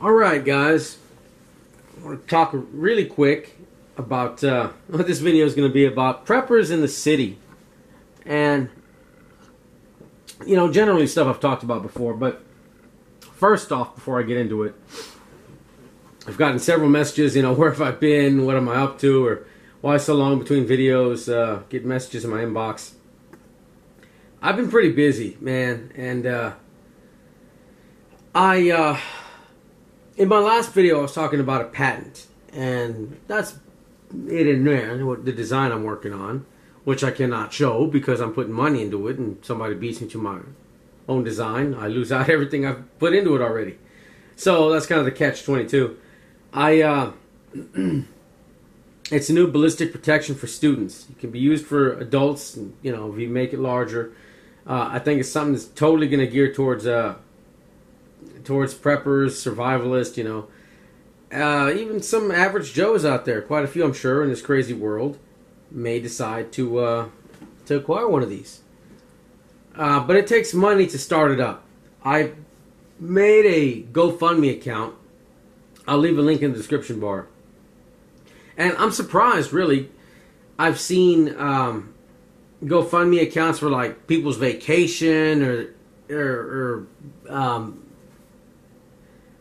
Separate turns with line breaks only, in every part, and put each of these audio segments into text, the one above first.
Alright guys, I want to talk really quick about what this video is going to be about. Preppers in the city. And, you know, generally stuff I've talked about before, but first off, before I get into it, I've gotten several messages, you know, where have I been, what am I up to, or why so long between videos, get messages in my inbox. I've been pretty busy, man, and in my last video I was talking about a patent, and that's it in there, the design I'm working on, which I cannot show because I'm putting money into it, and somebody beats me to my own design. I lose out everything I've put into it already. So that's kind of the catch-22. It's a new ballistic protection for students. It can be used for adults, and, you know, if you make it larger. I think it's something that's totally going to gear towards preppers, survivalists, you know. Even some average Joes out there, quite a few I'm sure in this crazy world, may decide to acquire one of these. But it takes money to start it up. I made a GoFundMe account. I'll leave a link in the description bar. And I'm surprised, really. I've seen GoFundMe accounts for like people's vacation or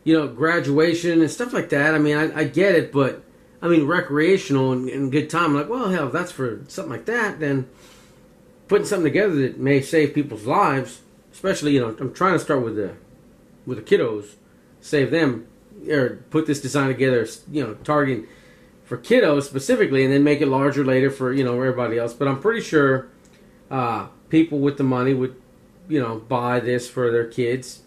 you know, graduation and stuff like that. I mean, I get it, but I mean, recreational and good time. I'm like, well, hell, if that's for something like that, then putting something together that may save people's lives, especially, you know, I'm trying to start with the kiddos, save them, or put this design together, you know, targeting for kiddos specifically, and then make it larger later for, you know, everybody else. But I'm pretty sure people with the money would, you know, buy this for their kids,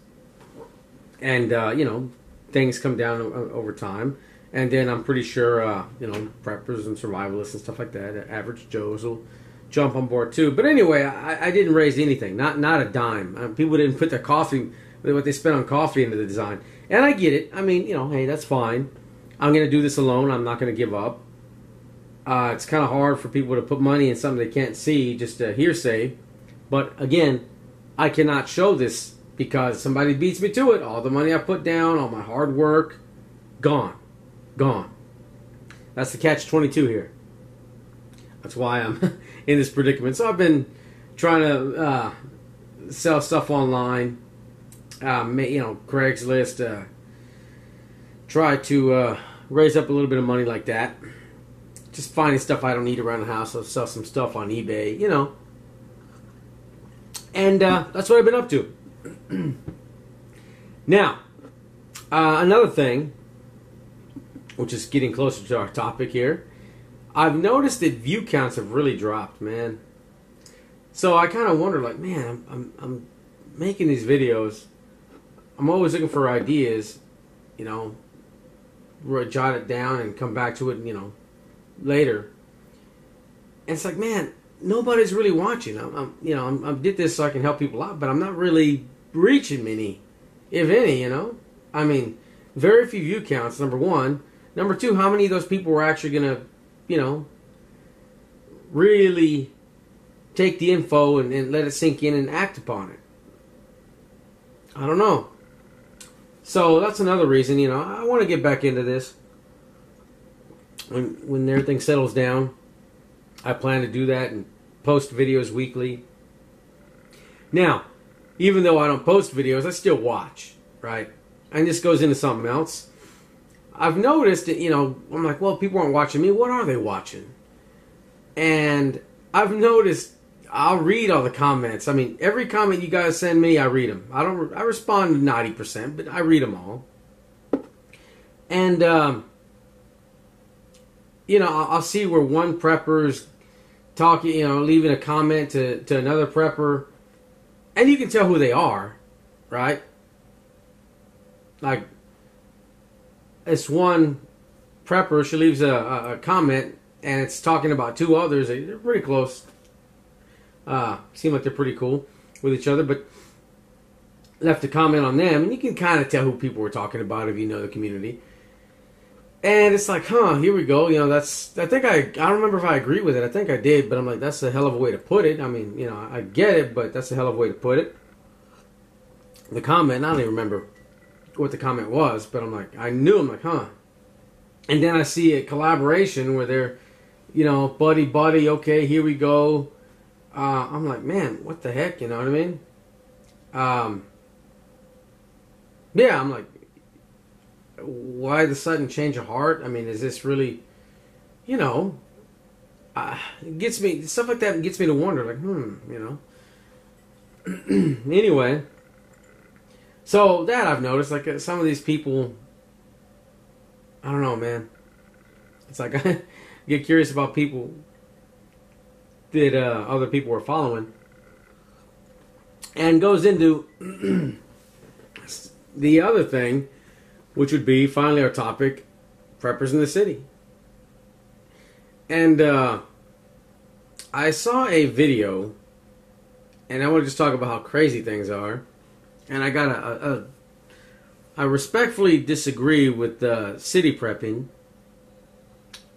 and you know, things come down over time. And then I'm pretty sure, you know, preppers and survivalists and stuff like that, average Joes will jump on board too. But anyway, I didn't raise anything, not a dime. People didn't put their coffee, what they spent on coffee, into the design. And I get it. I mean, you know, hey, that's fine. I'm going to do this alone. I'm not going to give up. It's kind of hard for people to put money in something they can't see, just a hearsay. But again, I cannot show this because somebody beats me to it. All the money I put down, all my hard work, gone. Gone. That's the catch-22 here. That's why I'm in this predicament. So I've been trying to sell stuff online, you know, Craigslist, try to raise up a little bit of money like that. Just finding stuff I don't need around the house. I'll sell some stuff on eBay, you know. And that's what I've been up to. Now, another thing, which is getting closer to our topic here, I've noticed that view counts have really dropped, man. So I kind of wonder, like, man, I'm making these videos. I'm always looking for ideas, you know, jot it down and come back to it, you know, later. And it's like, man, nobody's really watching. I did this so I can help people out, but I'm not really reaching many, if any, you know. I mean, very few view counts, number one. Number two, how many of those people were actually going to, you know, really take the info and let it sink in and act upon it? I don't know. So that's another reason, you know, I want to get back into this. When everything settles down, I plan to do that and post videos weekly. Now, even though I don't post videos, I still watch, right? And this goes into something else. I've noticed that, you know, I'm like, well, people aren't watching me. What are they watching? And I've noticed I'll read all the comments. I mean, every comment you guys send me, I read them. I respond to 90%, but I read them all. And, you know, I'll see where one prepper's talking, you know, leaving a comment to another prepper. And you can tell who they are, right? Like, it's one prepper, she leaves a comment, and it's talking about two others. They're pretty close. Seem like they're pretty cool with each other, but left a comment on them, and you can kind of tell who people were talking about if you know the community. And it's like, huh, here we go. You know, I don't remember if I agree with it. I think I did, but I'm like, that's a hell of a way to put it. I mean, you know, I get it, but that's a hell of a way to put it. The comment, I don't even remember what the comment was, but I'm like, I'm like, huh. And then I see a collaboration where they're, buddy, okay, here we go. I'm like, man, what the heck, you know what I mean? Yeah, I'm like, why the sudden change of heart? I mean, is this really, it gets me, stuff like that gets me to wonder, like, Anyway, so that I've noticed, like, some of these people, I don't know, man. It's like, I get curious about people that other people are following. And goes into the other thing, which would be, finally, our topic, preppers in the city. And I saw a video, and I want to just talk about how crazy things are. And I got I respectfully disagree with city prepping.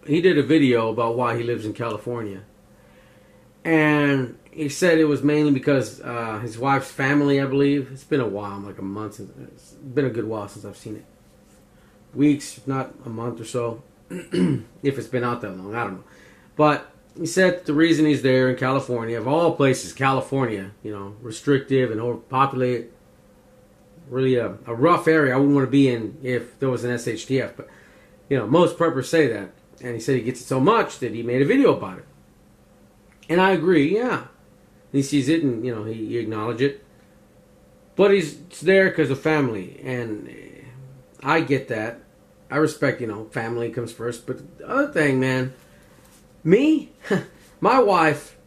He did a video about why he lives in California. And he said it was mainly because his wife's family, I believe. It's been a while, like a month. It's been a good while since I've seen it. Weeks, if not a month or so. If it's been out that long, I don't know. But he said the reason he's there in California, of all places, California, restrictive and overpopulated. Really a rough area I wouldn't want to be in if there was an SHTF. But, most preppers say that. And he said he gets it so much that he made a video about it. And I agree, yeah. He sees it and, he acknowledges it. But he's there because of family. And I get that. I respect, family comes first. But the other thing, man, me, my wife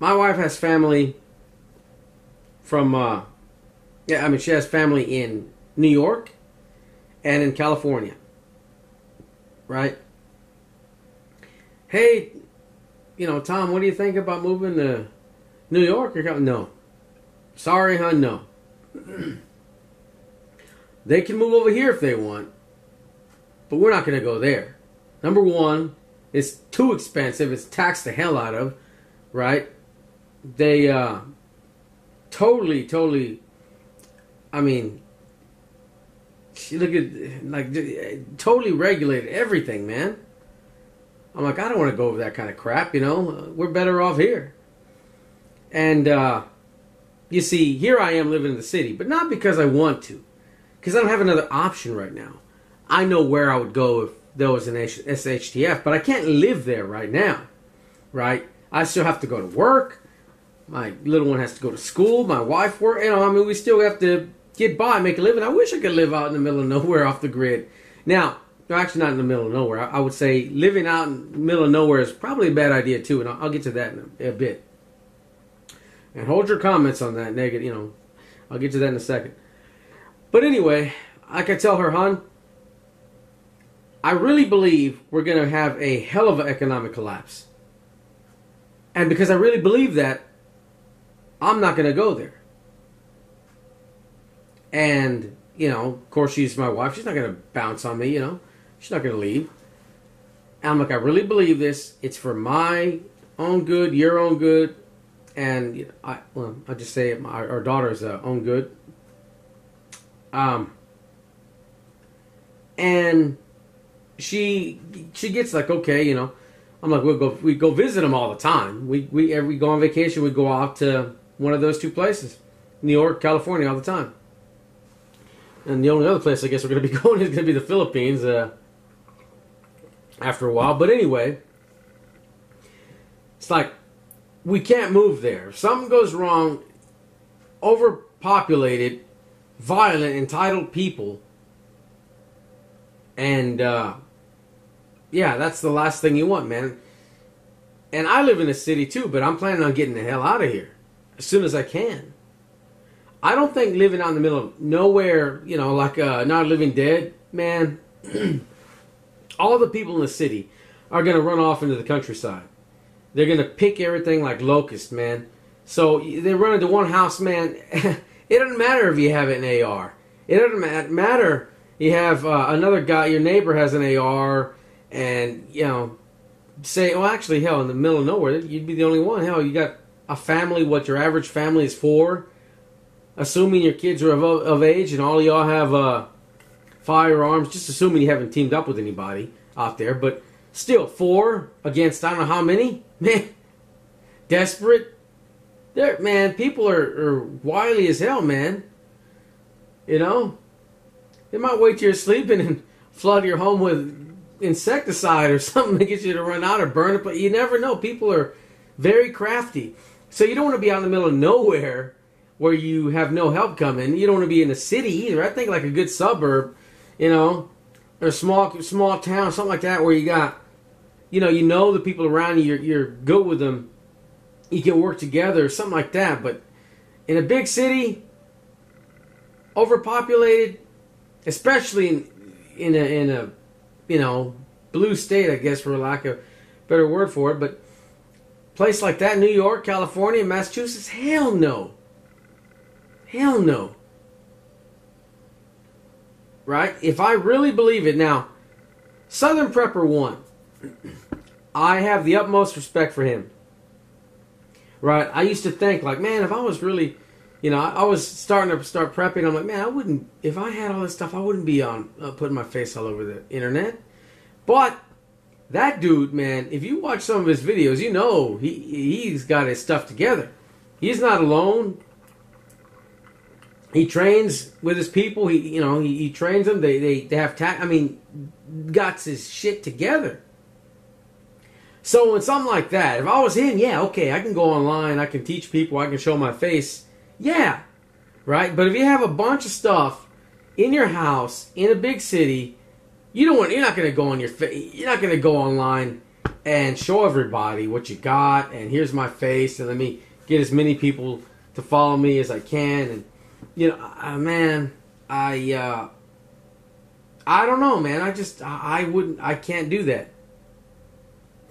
has family from, she has family in New York and in California. Right? Hey, Tom, what do you think about moving to New York? No. Sorry, hon, no. They can move over here if they want, but we're not going to go there. Number one, it's too expensive. It's taxed the hell out of, right? They totally, look at, totally regulated everything, man. I'm like, I don't want to go over that kind of crap, We're better off here. And, you see, here I am living in the city, but not because I want to. Because I don't have another option right now. I know where I would go if there was an SHTF, but I can't live there right now, right? I still have to go to work. My little one has to go to school. My wife works. We still have to get by, make a living. I wish I could live out in the middle of nowhere off the grid. Now, actually not in the middle of nowhere. I would say living out in the middle of nowhere is probably a bad idea too, and I'll get to that in a bit. And hold your comments on that negative, I'll get to that in a second. But anyway, I can tell her, hon, I really believe we're going to have a hell of an economic collapse. And because I really believe that, I'm not going to go there. And, of course, she's my wife. She's not going to bounce on me, She's not going to leave. And I'm like, I really believe this. It's for my own good, your own good. And I'll just say it, our daughter's own good. And she gets like, okay, I'm like, we go visit them all the time. We go on vacation, we go off to one of those two places, New York, California, all the time. And the only other place I guess we're going to be going is going to be the Philippines after a while. But anyway, it's like we can't move there. If something goes wrong, overpopulated, violent, entitled people, and that's the last thing you want, man. And I live in a city too, but I'm planning on getting the hell out of here as soon as I can. I don't think living out in the middle of nowhere, like Not Living Dead, man, all the people in the city are going to run off into the countryside. They're going to pick everything like locusts, man. So they run into one house, man. It doesn't matter if you have an AR. It doesn't matter. You have another guy, your neighbor has an AR, and, say, well, actually, hell, in the middle of nowhere, you'd be the only one. Hell, you got a family, what your average family is 4. assuming your kids are of age and all y'all have firearms, just assuming you haven't teamed up with anybody out there, but still, 4 against I don't know how many? Man, desperate. Man, people are wily as hell, man. You know? They might wait till you're sleeping and flood your home with insecticide or something to get you to run out or burn it, but you never know. People are very crafty. So you don't want to be out in the middle of nowhere where you have no help coming. You don't want to be in a city either. I think like a good suburb, you know, or a small town, something like that, where you got, you know the people around you, you're good with them, you can work together, something like that. But in a big city, overpopulated, especially in a you know, blue state, I guess, for lack of a better word for it, but place like that, New York, California, Massachusetts, hell no. Hell no. Right? If I really believe it. Now, Southern Prepper 1, I have the utmost respect for him. Right? I used to think, like, man, if I was really, you know, I was starting to start prepping. I'm like, man, I wouldn't, if I had all this stuff, I wouldn't be on putting my face all over the internet. But that dude, man, if you watch some of his videos, you know he's got his stuff together. He's not alone. He trains with his people. He trains them. They have got his shit together. So when something like that, if I was him, yeah, okay, I can go online, I can teach people, I can show my face, yeah, right. But if you have a bunch of stuff in your house in a big city, you're not going to go on you're not going to go online and show everybody what you got and here's my face and let me get as many people to follow me as I can. And you know, man, I don't know, man. I can't do that.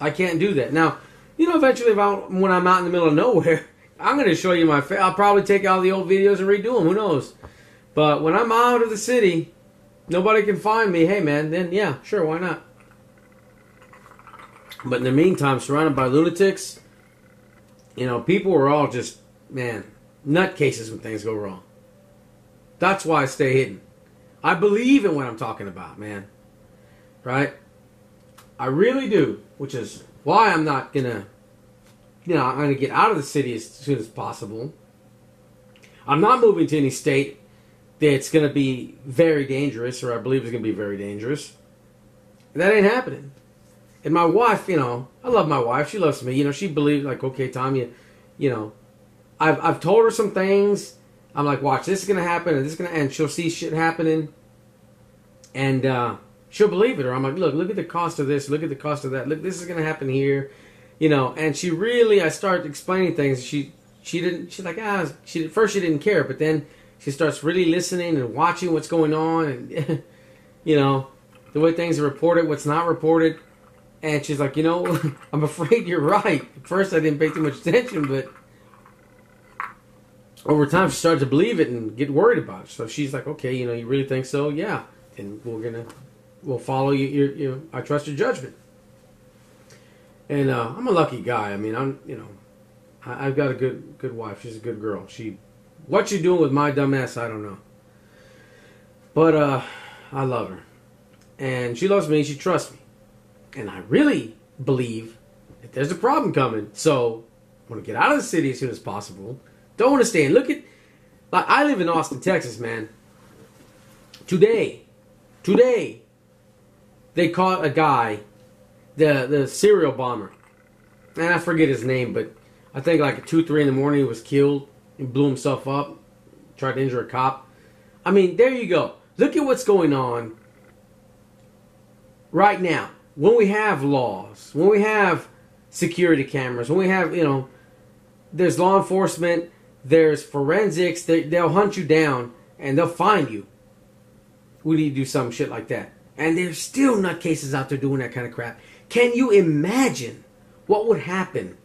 I can't do that. Now, you know, eventually when I'm out in the middle of nowhere, I'm going to show you my face. I'll probably take all the old videos and redo them. Who knows? But when I'm out of the city, nobody can find me. Hey, man, then yeah, sure, why not? But in the meantime, surrounded by lunatics, you know, people are all just, man, nutcases when things go wrong. That's why I stay hidden. I believe in what I'm talking about, man. Right? I really do. Which is why I'm not gonna, you know, I'm gonna get out of the city as soon as possible. I'm not moving to any state that's gonna be very dangerous, or I believe is gonna be very dangerous. That ain't happening. And my wife, you know, I love my wife. She loves me. You know, she believes, like, okay, Tom, you know, I've told her some things. I'm like, watch, this is going to happen, and this is going to, and she'll see shit happening, and she'll believe it. Or I'm like, look at the cost of this, look at the cost of that, look, this is going to happen here, you know. And she really, I start explaining things. She's like, at first she didn't care, but then she starts really listening and watching what's going on, and you know, the way things are reported, what's not reported. And she's like, you know, I'm afraid you're right. At first I didn't pay too much attention, but over time she started to believe it and get worried about it. So she's like, okay, you know, you really think so? Yeah. And we'll follow you. I trust your judgment. And I'm a lucky guy. I mean, I've got a good wife. She's a good girl. What she's doing with my dumb ass, I don't know. But I love her. And she loves me. She trusts me. And I really believe that there's a problem coming. So I want to get out of the city as soon as possible. Don't want to stay in. Look at, like, I live in Austin, Texas, man. Today, they caught a guy, the serial bomber. And I forget his name, but I think like at 2, 3 in the morning he was killed. He blew himself up. Tried to injure a cop. I mean, there you go. Look at what's going on right now. When we have laws, when we have security cameras, when we have, you know, there's law enforcement, there's forensics, they'll hunt you down and they'll find you. We need to do some shit like that. And there's still nutcases out there doing that kind of crap. Can you imagine what would happen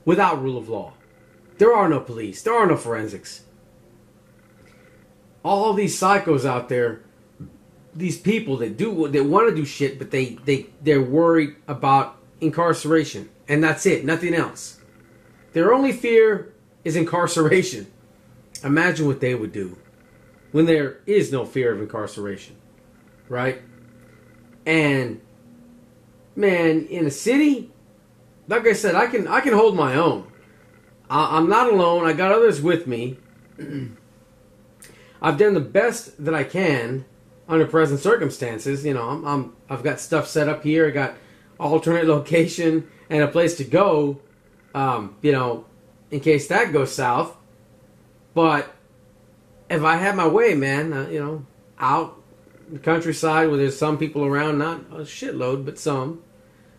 without rule of law? There are no police. There are no forensics. All these psychos out there, these people that want to do shit, but they're worried about incarceration, and that's it, nothing else. Their only fear is incarceration. Imagine what they would do when there is no fear of incarceration, right? And man, in a city, like I said, I can hold my own. I'm not alone. I got others with me. I've done the best that I can under present circumstances. You know, I've got stuff set up here. I got alternate location and a place to go. You know, in case that goes south. But if I had my way, man, you know, out in the countryside where there's some people around, not a shitload, but some,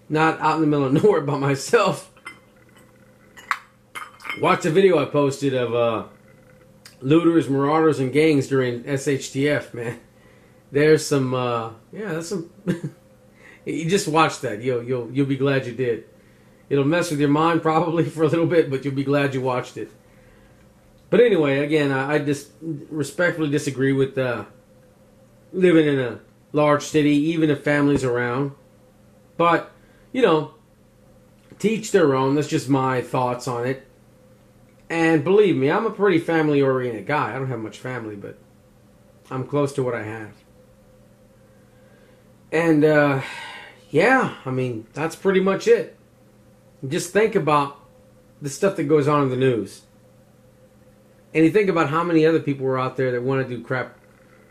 not out in the middle of nowhere by myself. Watch the video I posted of looters, marauders, and gangs during SHTF, man. There's some, yeah, that's some. You just watch that. You'll be glad you did. It'll mess with your mind probably for a little bit, but you'll be glad you watched it. But anyway, again, I just respectfully disagree with living in a large city, even if family's around. But, you know, to each their own. That's just my thoughts on it. And believe me, I'm a pretty family-oriented guy. I don't have much family, but I'm close to what I have. And, yeah, I mean, that's pretty much it. Just think about the stuff that goes on in the news. And you think about how many other people were out there that want to do crap,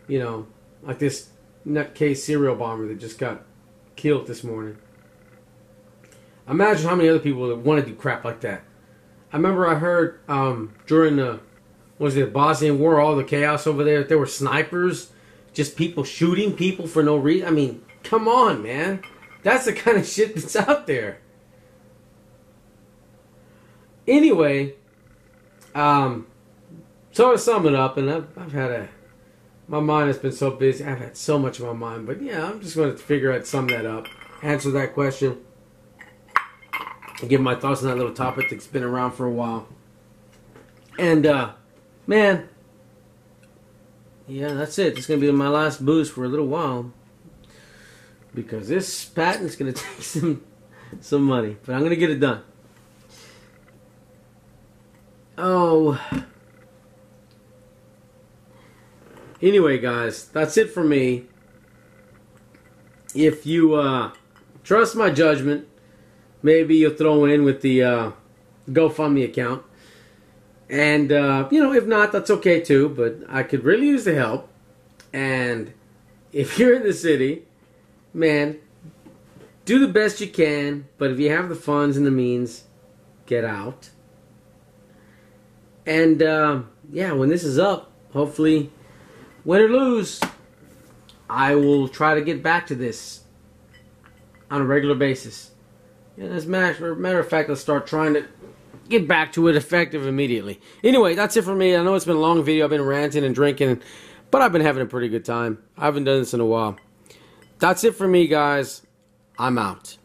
you know, like this nutcase serial bomber that just got killed this morning. Imagine how many other people that want to do crap like that. I remember I heard during the, was it Bosnian War, all the chaos over there, there were snipers, just people shooting people for no reason. I mean, come on, man. That's the kind of shit that's out there. Anyway, so to sum it up, and I've had my mind has been so busy. I've had so much on my mind, but yeah, I'm just going to figure out, sum that up, answer that question, and give my thoughts on that little topic that's been around for a while. And, man, yeah, that's it. It's going to be my last boost for a little while, because this patent's going to take some money, but I'm going to get it done. Oh, anyway, guys, that's it for me. If you trust my judgment, maybe you'll throw in with the GoFundMe account. And, you know, if not, that's okay too, but I could really use the help. And if you're in the city, man, do the best you can, but if you have the funds and the means, get out. And, yeah, when this is up, hopefully, win or lose, I will try to get back to this on a regular basis. And as a matter of fact, I'll start trying to get back to it effective immediately. Anyway, that's it for me. I know it's been a long video. I've been ranting and drinking, but I've been having a pretty good time. I haven't done this in a while. That's it for me, guys. I'm out.